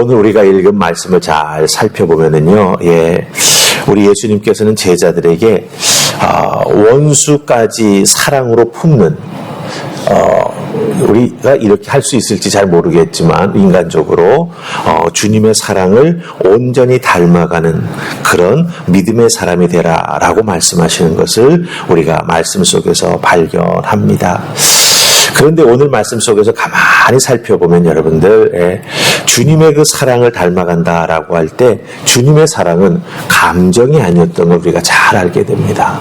오늘 우리가 읽은 말씀을 잘 살펴보면은요, 우리 예수님께서는 제자들에게 원수까지 사랑으로 품는, 우리가 이렇게 할 수 있을지 잘 모르겠지만 인간적으로 주님의 사랑을 온전히 닮아가는 그런 믿음의 사람이 되라라고 말씀하시는 것을 우리가 말씀 속에서 발견합니다. 그런데 오늘 말씀 속에서 가만히 살펴보면 여러분들, 주님의 그 사랑을 닮아간다라고 할 때 주님의 사랑은 감정이 아니었던 걸 우리가 잘 알게 됩니다.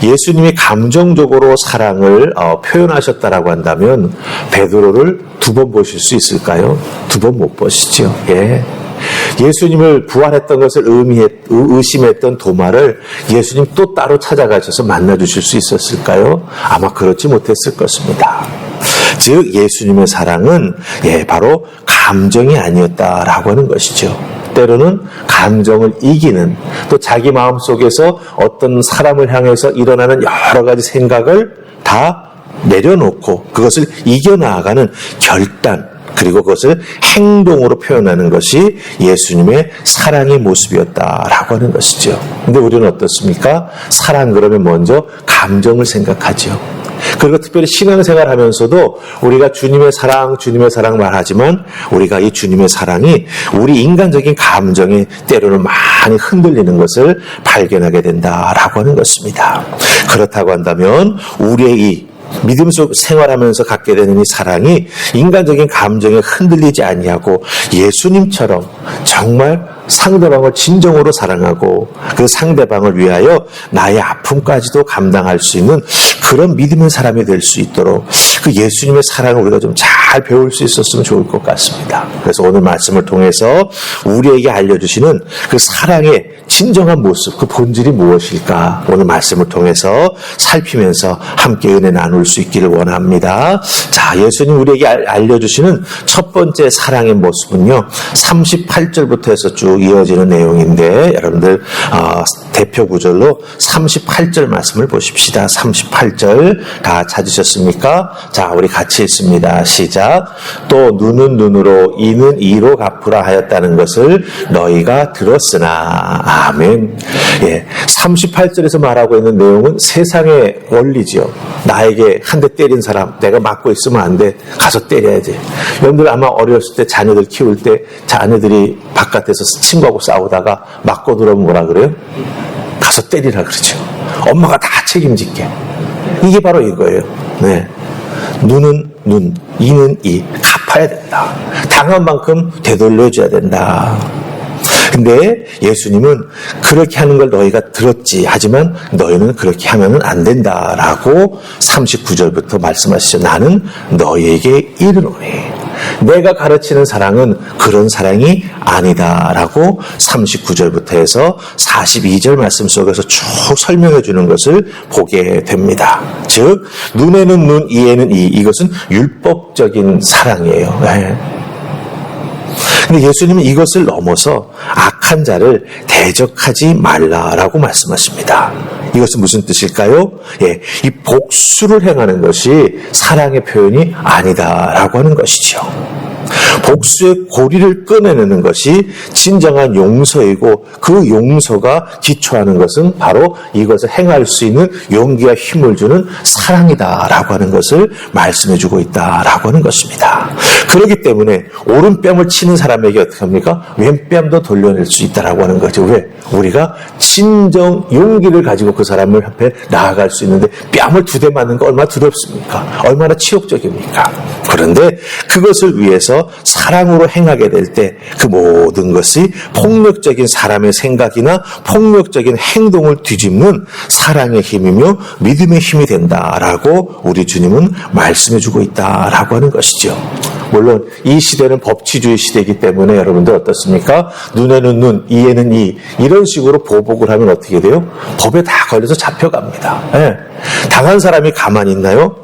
예수님이 감정적으로 사랑을 표현하셨다라고 한다면 베드로를 2번 보실 수 있을까요? 2번 못 보시죠. 예수님을 부활했던 것을 의심했던 도마를 예수님 또 따로 찾아가셔서 만나주실 수 있었을까요? 아마 그렇지 못했을 것입니다. 즉 예수님의 사랑은 바로 감정이 아니었다라고 하는 것이죠. 때로는 감정을 이기는, 또 자기 마음속에서 어떤 사람을 향해서 일어나는 여러 가지 생각을 다 내려놓고 그것을 이겨나가는 결단, 그리고 그것을 행동으로 표현하는 것이 예수님의 사랑의 모습이었다라고 하는 것이죠. 근데 우리는 어떻습니까? 사랑 그러면 먼저 감정을 생각하죠. 그리고 특별히 신앙생활 하면서도 우리가 주님의 사랑 말하지만 우리가 이 주님의 사랑이 우리 인간적인 감정에 때로는 많이 흔들리는 것을 발견하게 된다라고 하는 것입니다. 그렇다고 한다면 우리의 이 믿음 속 생활하면서 갖게 되는 이 사랑이 인간적인 감정에 흔들리지 아니하고 예수님처럼 정말 상대방을 진정으로 사랑하고 그 상대방을 위하여 나의 아픔까지도 감당할 수 있는 그런 믿음의 사람이 될 수 있도록 그 예수님의 사랑을 우리가 좀 잘 배울 수 있었으면 좋을 것 같습니다. 그래서 오늘 말씀을 통해서 우리에게 알려주시는 그 사랑의 진정한 모습, 그 본질이 무엇일까? 오늘 말씀을 통해서 살피면서 함께 은혜 나눌 수 있기를 원합니다. 자, 예수님 우리에게 알려주시는 첫 번째 사랑의 모습은요, 38절부터 해서 쭉 이어지는 내용인데 여러분들 대표 구절로 38절 말씀을 보십시다. 38절 다 찾으셨습니까? 자, 우리 같이 읽습니다. 시작. 또 눈은 눈으로 이는 이로 갚으라 하였다는 것을 너희가 들었으나. 아멘. 38절에서 말하고 있는 내용은 세상의 원리죠. 나에게 한 대 때린 사람, 내가 맞고 있으면 안 돼. 가서 때려야지. 여러분들 아마 어렸을 때 자녀들 키울 때 자녀들이 바깥에서 친구하고 싸우다가 맞고 들어오면 뭐라 그래요? 가서 때리라 그러죠. 엄마가 다 책임질게. 이게 바로 이거예요. 눈은 눈, 이는 이. 갚아야 된다. 당한 만큼 되돌려줘야 된다. 근데 예수님은 그렇게 하는 걸 너희가 들었지. 하지만 너희는 그렇게 하면 안 된다라고 39절부터 말씀하시죠. 나는 너희에게 이르노니. 내가 가르치는 사랑은 그런 사랑이 아니다라고 39절부터 해서 42절 말씀 속에서 쭉 설명해 주는 것을 보게 됩니다. 즉 눈에는 눈, 이에는 이. 이것은 율법적인 사랑이에요. 근데 예수님은 이것을 넘어서 악한 자를 대적하지 말라라고 말씀하십니다. 이것은 무슨 뜻일까요? 이 복수를 행하는 것이 사랑의 표현이 아니다라고 하는 것이죠. 복수의 고리를 끊어내는 것이 진정한 용서이고 그 용서가 기초하는 것은 바로 이것을 행할 수 있는 용기와 힘을 주는 사랑이다라고 하는 것을 말씀해주고 있다라고 하는 것입니다. 그렇기 때문에 오른뺨을 치는 사람에게 어떻게 합니까? 왼뺨도 돌려낼 수 있다라고 하는 거죠. 왜? 우리가 진정 용기를 가지고 그 사람을 앞에 나아갈 수 있는데 뺨을 2대 맞는 거 얼마나 두렵습니까? 얼마나 치욕적입니까? 그런데 그것을 위해서 사랑으로 행하게 될 때 그 모든 것이 폭력적인 사람의 생각이나 폭력적인 행동을 뒤집는 사랑의 힘이며 믿음의 힘이 된다라고 우리 주님은 말씀해주고 있다라고 하는 것이죠. 물론 이 시대는 법치주의 시대이기 때문에 여러분들 어떻습니까? 눈에는 눈, 이에는 이. 이런 식으로 보복을 하면 어떻게 돼요? 법에 다 걸려서 잡혀갑니다. 당한 사람이 가만히 있나요?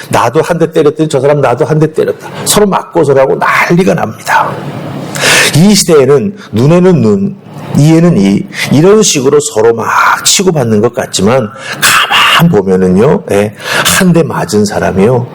나도 한 대 때렸더니 저 사람 나도 한 대 때렸다. 서로 맞고서라고 난리가 납니다. 이 시대에는 눈에는 눈, 이에는 이. 이런 식으로 서로 막 치고받는 것 같지만 가만 보면은요, 한 대 맞은 사람이요,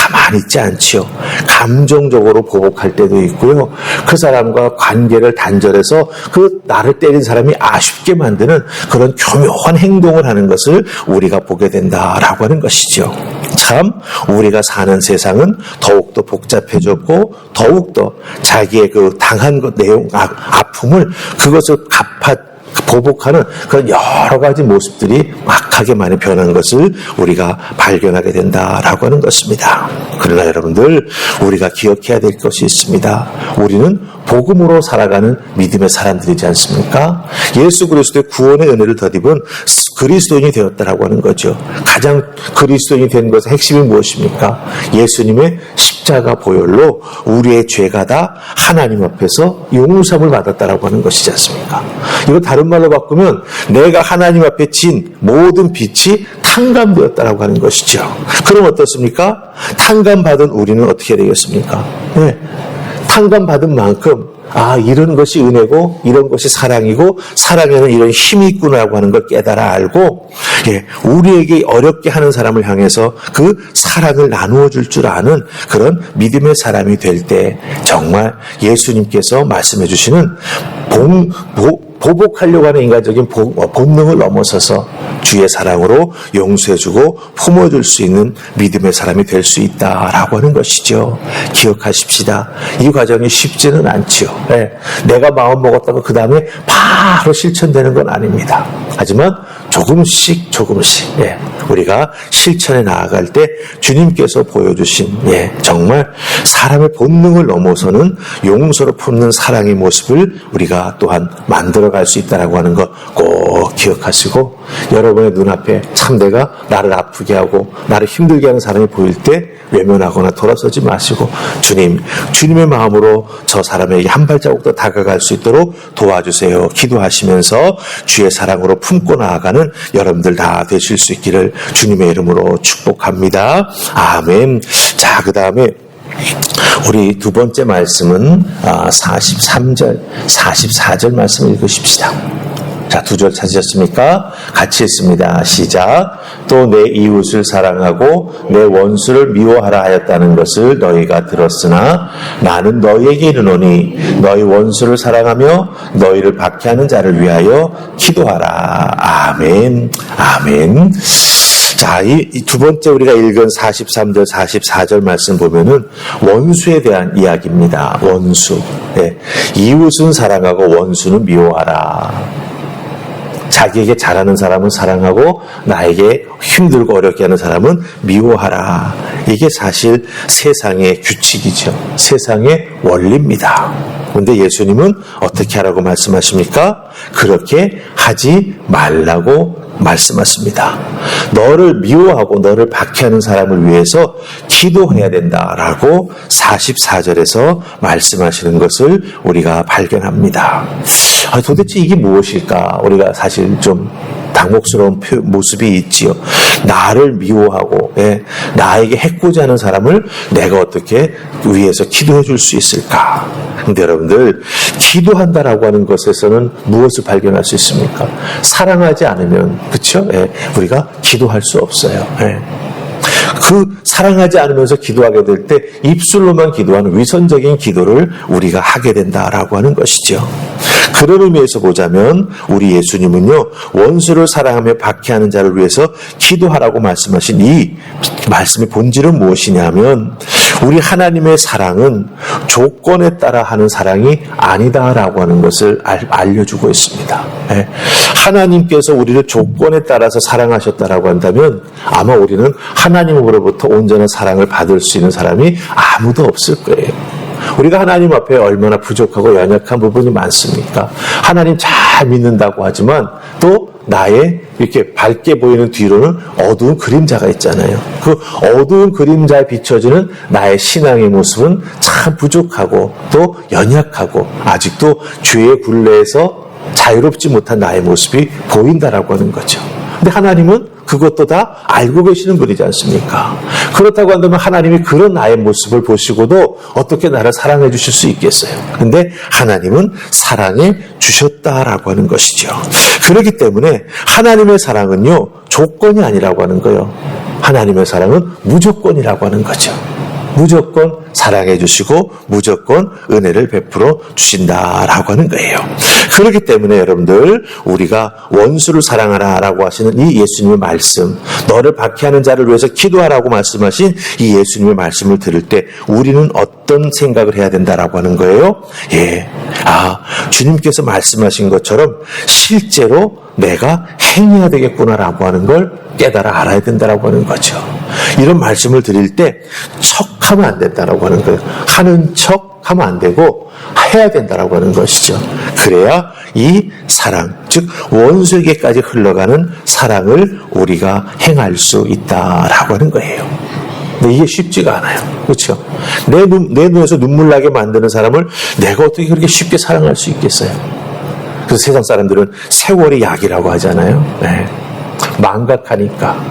가만히 있지 않지요. 감정적으로 보복할 때도 있고요. 그 사람과 관계를 단절해서 그 나를 때린 사람이 아쉽게 만드는 그런 교묘한 행동을 하는 것을 우리가 보게 된다라고 하는 것이죠. 참 우리가 사는 세상은 더욱더 복잡해졌고 더욱더 자기의 그 당한 것 내용 아픔을 그것을 보복하는 그런 여러 가지 모습들이 막하게 많이 변한 것을 우리가 발견하게 된다라고 하는 것입니다. 그러나 여러분들 우리가 기억해야 될 것이 있습니다. 우리는 복음으로 살아가는 믿음의 사람들이지 않습니까? 예수 그리스도의 구원의 은혜를 덧입은 그리스도인이 되었다라고 하는 거죠. 가장 그리스도인이 된 것의 핵심이 무엇입니까? 예수님의 십자가 보혈로 우리의 죄가 다 하나님 앞에서 용서함을 받았다라고 하는 것이지 않습니까? 이거 다른 말로 바꾸면 내가 하나님 앞에 진 모든 빛이 탕감되었다라고 하는 것이죠. 그럼 어떻습니까? 탕감받은 우리는 어떻게 되겠습니까? 네. 탕감받은 만큼 이런 것이 은혜고 이런 것이 사랑이고 사랑에는 이런 힘이 있구나라고 하는 걸 깨달아 알고 우리에게 어렵게 하는 사람을 향해서 그 사랑을 나누어 줄 줄 아는 그런 믿음의 사람이 될 때 정말 예수님께서 말씀해 주시는 보복하려고 하는 인간적인 본능을 넘어서서 주의 사랑으로 용서해주고 품어줄 수 있는 믿음의 사람이 될 수 있다라고 하는 것이죠. 기억하십시다. 이 과정이 쉽지는 않지요. 내가 마음 먹었다고 그 다음에 바로 실천되는 건 아닙니다. 하지만 조금씩 우리가 실천에 나아갈 때 주님께서 보여주신 정말 사람의 본능을 넘어서는 용서로 품는 사랑의 모습을 우리가 또한 만들어갈 수 있다라고 하는 것 꼭 기억하시고 여러분의 눈앞에 참 내가 나를 아프게 하고 나를 힘들게 하는 사람이 보일 때 외면하거나 돌아서지 마시고 주님의 마음으로 저 사람에게 한 발자국 더 다가갈 수 있도록 도와주세요. 기도하시면서 주의 사랑으로 품고 나아가는 여러분들 다 되실 수 있기를 주님의 이름으로 축복합니다. 아멘. 자, 그 다음에 우리 두 번째 말씀은 43절, 44절 말씀을 읽으십시다. 자, 두 절 찾으셨습니까? 같이 읽습니다. 시작. 또 내 이웃을 사랑하고 내 원수를 미워하라 하였다는 것을 너희가 들었으나 나는 너희에게 이르노니 너희 원수를 사랑하며 너희를 박해하는 자를 위하여 기도하라. 아멘. 아멘. 자, 이 두 번째 우리가 읽은 43절, 44절 말씀 보면은 원수에 대한 이야기입니다. 원수. 이웃은 사랑하고 원수는 미워하라. 자기에게 잘하는 사람은 사랑하고 나에게 힘들고 어렵게 하는 사람은 미워하라. 이게 사실 세상의 규칙이죠. 세상의 원리입니다. 그런데 예수님은 어떻게 하라고 말씀하십니까? 그렇게 하지 말라고 말씀하십니다. 너를 미워하고 너를 박해하는 사람을 위해서 기도해야 된다라고 44절에서 말씀하시는 것을 우리가 발견합니다. 도대체 이게 무엇일까? 우리가 사실 좀 당혹스러운 모습이 있지요. 나를 미워하고 나에게 해코지 하는 사람을 내가 어떻게 위해서 기도해 줄 수 있을까? 근데 여러분들 기도한다라고 하는 것에서는 무엇을 발견할 수 있습니까? 사랑하지 않으면 그렇죠? 우리가 기도할 수 없어요. 그 사랑하지 않으면서 기도하게 될 때 입술로만 기도하는 위선적인 기도를 우리가 하게 된다라고 하는 것이죠. 그런 의미에서 보자면 우리 예수님은요, 원수를 사랑하며 박해하는 자를 위해서 기도하라고 말씀하신 이 말씀의 본질은 무엇이냐면 우리 하나님의 사랑은 조건에 따라 하는 사랑이 아니다라고 하는 것을 알려주고 있습니다. 하나님께서 우리를 조건에 따라서 사랑하셨다라고 한다면 아마 우리는 하나님으로부터 온전한 사랑을 받을 수 있는 사람이 아무도 없을 거예요. 우리가 하나님 앞에 얼마나 부족하고 연약한 부분이 많습니까? 하나님 잘 믿는다고 하지만 또 나의 이렇게 밝게 보이는 뒤로는 어두운 그림자가 있잖아요. 그 어두운 그림자에 비춰지는 나의 신앙의 모습은 참 부족하고 또 연약하고 아직도 죄의 굴레에서 자유롭지 못한 나의 모습이 보인다라고 하는 거죠. 근데 하나님은 그것도 다 알고 계시는 분이지 않습니까? 그렇다고 한다면 하나님이 그런 나의 모습을 보시고도 어떻게 나를 사랑해 주실 수 있겠어요? 근데 하나님은 사랑해 주셨다라고 하는 것이죠. 그렇기 때문에 하나님의 사랑은요, 조건이 아니라고 하는 거예요. 하나님의 사랑은 무조건이라고 하는 거죠. 무조건 사랑해 주시고 무조건 은혜를 베풀어 주신다라고 하는 거예요. 그렇기 때문에 여러분들 우리가 원수를 사랑하라라고 하시는 이 예수님의 말씀, 너를 박해하는 자를 위해서 기도하라고 말씀하신 이 예수님의 말씀을 들을 때 우리는 어떤 생각을 해야 된다라고 하는 거예요? 주님께서 말씀하신 것처럼 실제로 내가 행해야 되겠구나라고 하는 걸 깨달아 알아야 된다라고 하는 거죠. 이런 말씀을 드릴 때 척하면 안 된다라고 하는 거예요. 하는 척하면 안 되고 해야 된다라고 하는 것이죠. 그래야 이 사랑, 즉 원수에게까지 흘러가는 사랑을 우리가 행할 수 있다라고 하는 거예요. 근데 이게 쉽지가 않아요. 그렇죠? 내 눈에서 눈물 나게 만드는 사람을 내가 어떻게 그렇게 쉽게 사랑할 수 있겠어요? 그래서 세상 사람들은 세월이 약이라고 하잖아요. 네. 망각하니까.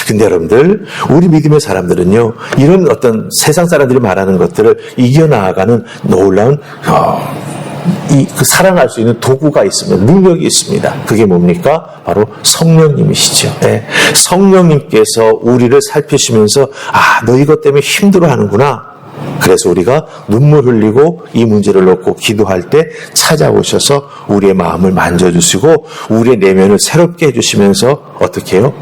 근데 여러분들, 우리 믿음의 사람들은요, 이런 어떤 세상 사람들이 말하는 것들을 이겨나가는 놀라운, 그 사랑할 수 있는 도구가 있습니다. 능력이 있습니다. 그게 뭡니까? 바로 성령님이시죠. 네. 성령님께서 우리를 살피시면서, 너 이것 때문에 힘들어 하는구나. 그래서 우리가 눈물 흘리고 이 문제를 놓고 기도할 때 찾아오셔서 우리의 마음을 만져주시고 우리의 내면을 새롭게 해주시면서 어떻게 해요?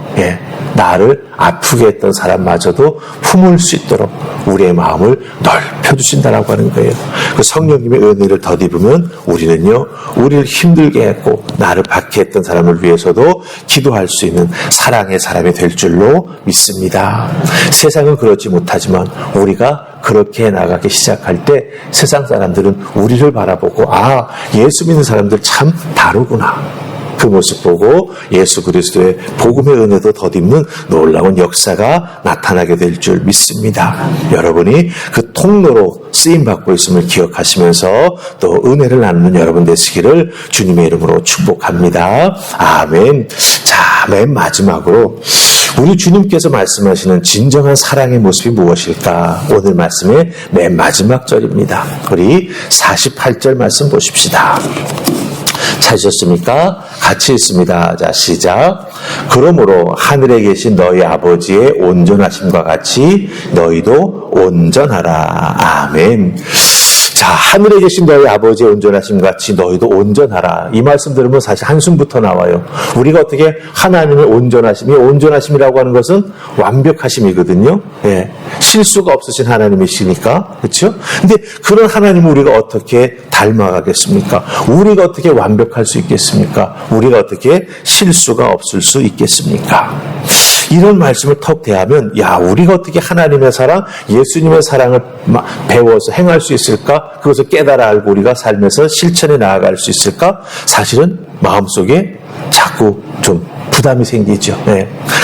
나를 아프게 했던 사람마저도 품을 수 있도록 우리의 마음을 넓혀주신다라고 하는 거예요. 그 성령님의 은혜를 덧입으면 우리는요, 우리를 힘들게 했고 나를 박해했던 사람을 위해서도 기도할 수 있는 사랑의 사람이 될 줄로 믿습니다. 세상은 그렇지 못하지만 우리가 그렇게 나가기 시작할 때 세상 사람들은 우리를 바라보고 예수 믿는 사람들 참 다르구나. 그 모습 보고 예수 그리스도의 복음의 은혜도 덧입는 놀라운 역사가 나타나게 될 줄 믿습니다. 여러분이 그 통로로 쓰임받고 있음을 기억하시면서 또 은혜를 나누는 여러분 되시기를 주님의 이름으로 축복합니다. 아멘. 자, 맨 마지막으로 우리 주님께서 말씀하시는 진정한 사랑의 모습이 무엇일까? 오늘 말씀의 맨 마지막 절입니다. 우리 48절 말씀 보십시다. 찾으셨습니까? 같이 읽습니다. 자, 시작. 그러므로 하늘에 계신 너희 아버지의 온전하심과 같이 너희도 온전하라. 아멘. 자, 하늘에 계신 너희 아버지의 온전하심 같이 너희도 온전하라. 이 말씀 들으면 사실 한숨부터 나와요. 우리가 어떻게 하나님의 온전하심이, 온전하심이라고 하는 것은 완벽하심이거든요. 실수가 없으신 하나님이시니까. 그렇죠? 근데 그런 하나님을 우리가 어떻게 닮아가겠습니까? 우리가 어떻게 완벽할 수 있겠습니까? 우리가 어떻게 실수가 없을 수 있겠습니까? 이런 말씀을 턱 대하면 우리가 어떻게 하나님의 사랑, 예수님의 사랑을 배워서 행할 수 있을까? 그것을 깨달아 알고 우리가 삶에서 실천해 나아갈 수 있을까? 사실은 마음속에 자꾸 좀 부담이 생기죠.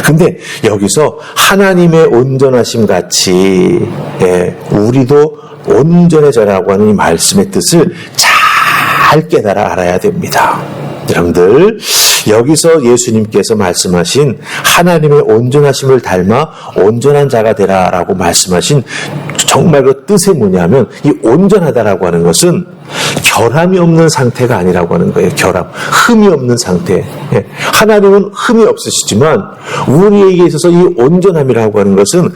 근데 여기서 하나님의 온전하심 같이 우리도 온전해져라고 하는 이 말씀의 뜻을 잘 깨달아 알아야 됩니다. 여러분들, 여기서 예수님께서 말씀하신 하나님의 온전하심을 닮아 온전한 자가 되라라고 말씀하신 정말 그 뜻이 뭐냐면, 이 온전하다라고 하는 것은 결함이 없는 상태가 아니라고 하는 거예요. 결함, 흠이 없는 상태. 하나님은 흠이 없으시지만 우리에게 있어서 이 온전함이라고 하는 것은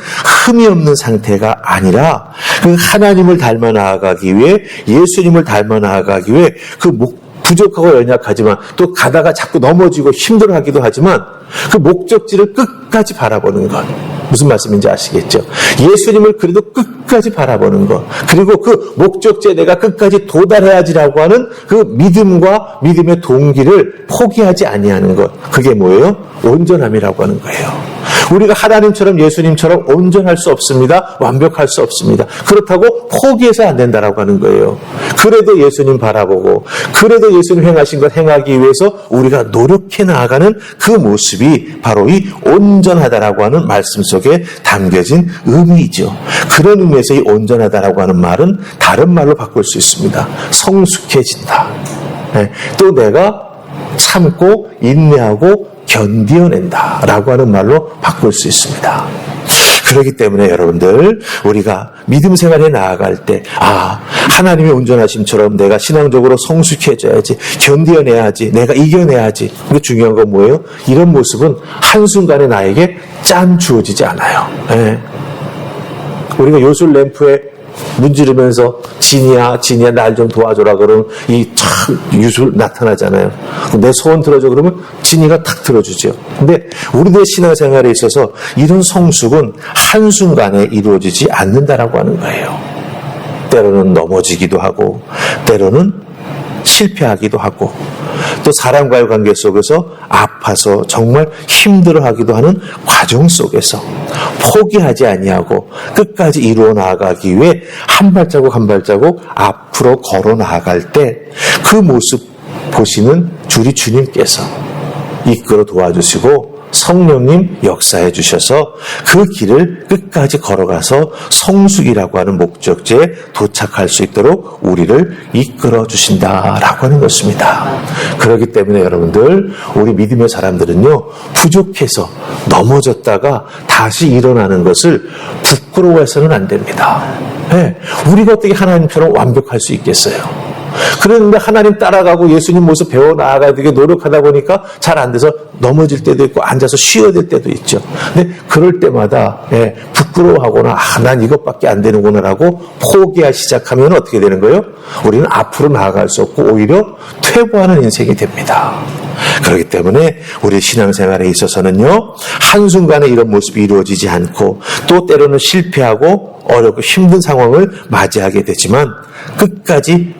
흠이 없는 상태가 아니라 그 하나님을 닮아 나아가기 위해, 예수님을 닮아 나아가기 위해 부족하고 연약하지만 또 가다가 자꾸 넘어지고 힘들어하기도 하지만 그 목적지를 끝까지 바라보는 것. 무슨 말씀인지 아시겠죠? 예수님을 그래도 끝까지 바라보는 것. 그리고 그 목적지에 내가 끝까지 도달해야지라고 하는 그 믿음과 믿음의 동기를 포기하지 아니하는 것. 그게 뭐예요? 온전함이라고 하는 거예요. 우리가 하나님처럼 예수님처럼 온전할 수 없습니다. 완벽할 수 없습니다. 그렇다고 포기해서 안 된다라고 하는 거예요. 그래도 예수님 바라보고, 그래도 예수님 행하신 것 행하기 위해서 우리가 노력해 나아가는 그 모습이 바로 이 온전하다라고 하는 말씀 속에 담겨진 의미이죠. 그런 의미에서 이 온전하다라고 하는 말은 다른 말로 바꿀 수 있습니다. 성숙해진다. 또 내가 참고 인내하고 견디어낸다 라고 하는 말로 바꿀 수 있습니다. 그렇기 때문에 여러분들, 우리가 믿음 생활에 나아갈 때 하나님의 온전하심처럼 내가 신앙적으로 성숙해져야지, 견디어내야지, 내가 이겨내야지. 근데 중요한 건 뭐예요? 이런 모습은 한순간에 나에게 짠 주어지지 않아요. 우리가 요술 램프에 문지르면서 진이야 날 좀 도와줘라 그러면 이 참 유술 나타나잖아요. 내 소원 들어줘 그러면 진이가 탁 들어주죠. 근데 우리들의 신앙생활에 있어서 이런 성숙은 한순간에 이루어지지 않는다라고 하는 거예요. 때로는 넘어지기도 하고 때로는 실패하기도 하고 또 사람과의 관계 속에서 아파서 정말 힘들어하기도 하는 과정 속에서 포기하지 아니하고 끝까지 이루어 나아가기 위해 한 발자국 한 발자국 앞으로 걸어 나아갈 때 그 모습 보시는 우리 주님께서 이끌어 도와주시고 성령님 역사해 주셔서 그 길을 끝까지 걸어가서 성숙이라고 하는 목적지에 도착할 수 있도록 우리를 이끌어 주신다라고 하는 것입니다. 그렇기 때문에 여러분들 우리 믿음의 사람들은요 부족해서 넘어졌다가 다시 일어나는 것을 부끄러워해서는 안 됩니다. 네, 우리가 어떻게 하나님처럼 완벽할 수 있겠어요? 그런데 하나님 따라가고 예수님 모습 배워 나아가야 되게 노력하다 보니까 잘 안 돼서 넘어질 때도 있고 앉아서 쉬어야 될 때도 있죠. 근데 그럴 때마다 부끄러워하거나 난 이것밖에 안 되는구나라고 포기하기 시작하면 어떻게 되는 거예요? 우리는 앞으로 나아갈 수 없고 오히려 퇴보하는 인생이 됩니다. 그렇기 때문에 우리 신앙생활에 있어서는요 한순간에 이런 모습이 이루어지지 않고 또 때로는 실패하고 어렵고 힘든 상황을 맞이하게 되지만 끝까지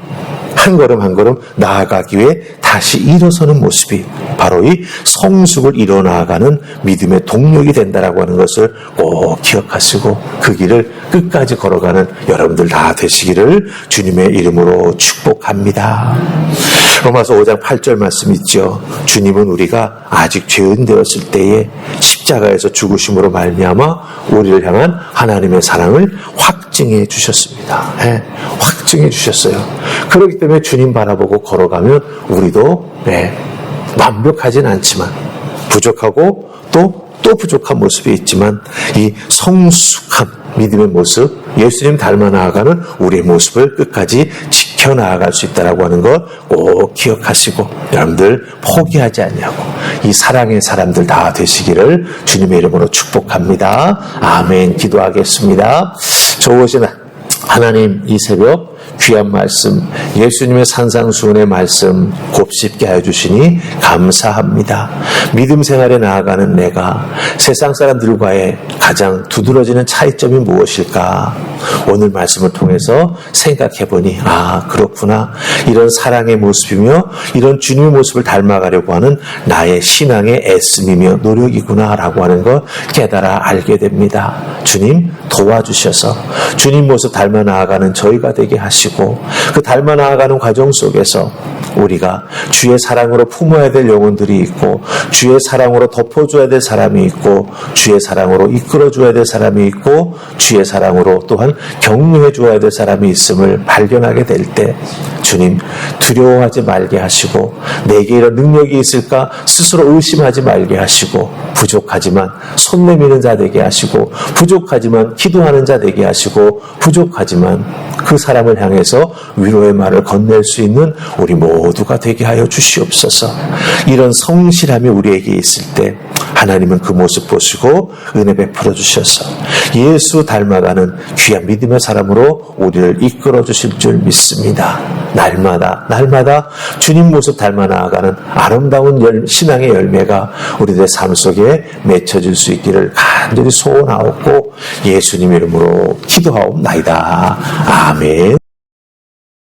한 걸음 한 걸음 나아가기 위해 다시 일어서는 모습이 바로 이 성숙을 이뤄 나아가는 믿음의 동력이 된다라고 하는 것을 꼭 기억하시고 그 길을 끝까지 걸어가는 여러분들 다 되시기를 주님의 이름으로 축복합니다. 로마서 5장 8절 말씀 있죠. 주님은 우리가 아직 죄인 되었을 때에 십자가에서 죽으심으로 말미암아 우리를 향한 하나님의 사랑을 확증해 주셨습니다. 확증해 주셨어요. 그렇기 때문에 주님 바라보고 걸어가면 우리도 완벽하진 않지만 부족하고 또 부족한 모습이 있지만 이 성숙한 믿음의 모습, 예수님 닮아 나아가는 우리의 모습을 끝까지 지켜나아갈 수 있다고 하는 것 꼭 기억하시고 여러분들 포기하지 않냐고 이 사랑의 사람들 다 되시기를 주님의 이름으로 축복합니다. 아멘. 기도하겠습니다. 좋으신 하나님, 이 새벽 귀한 말씀, 예수님의 산상수훈의 말씀 곱씹게 하여 주시니 감사합니다. 믿음 생활에 나아가는 내가 세상 사람들과의 가장 두드러지는 차이점이 무엇일까? 오늘 말씀을 통해서 생각해보니 그렇구나. 이런 사랑의 모습이며 이런 주님의 모습을 닮아가려고 하는 나의 신앙의 애씀이며 노력이구나 라고 하는 걸 깨달아 알게 됩니다. 주님 도와주셔서 주님 모습 닮아 나아가는 저희가 되게 하시고 그 닮아 나아가는 과정 속에서 우리가 주의 사랑으로 품어야 될 영혼들이 있고 주의 사랑으로 덮어줘야 될 사람이 있고 주의 사랑으로 이끌어줘야 될 사람이 있고 주의 사랑으로 또한 격려해 줘야 될 사람이 있음을 발견하게 될 때 주님 두려워하지 말게 하시고 내게 이런 능력이 있을까 스스로 의심하지 말게 하시고 부족하지만 손 내미는 자 되게 하시고 부족하지만 기도하는 자 되게 하시고 부족하지만 그 사람을 향해서 위로의 말을 건넬 수 있는 우리 모두가 되게 하여 주시옵소서. 이런 성실함이 우리에게 있을 때 하나님은 그 모습 보시고 은혜 베풀어 주셔서 예수 닮아가는 귀한 믿음의 사람으로 우리를 이끌어 주실 줄 믿습니다. 날마다 주님 모습 닮아 나아가는 아름다운 신앙의 열매가 우리들의 삶 속에 맺혀질 수 있기를 간절히 소원하옵고 예수님 이름으로 기도하옵나이다. 아멘.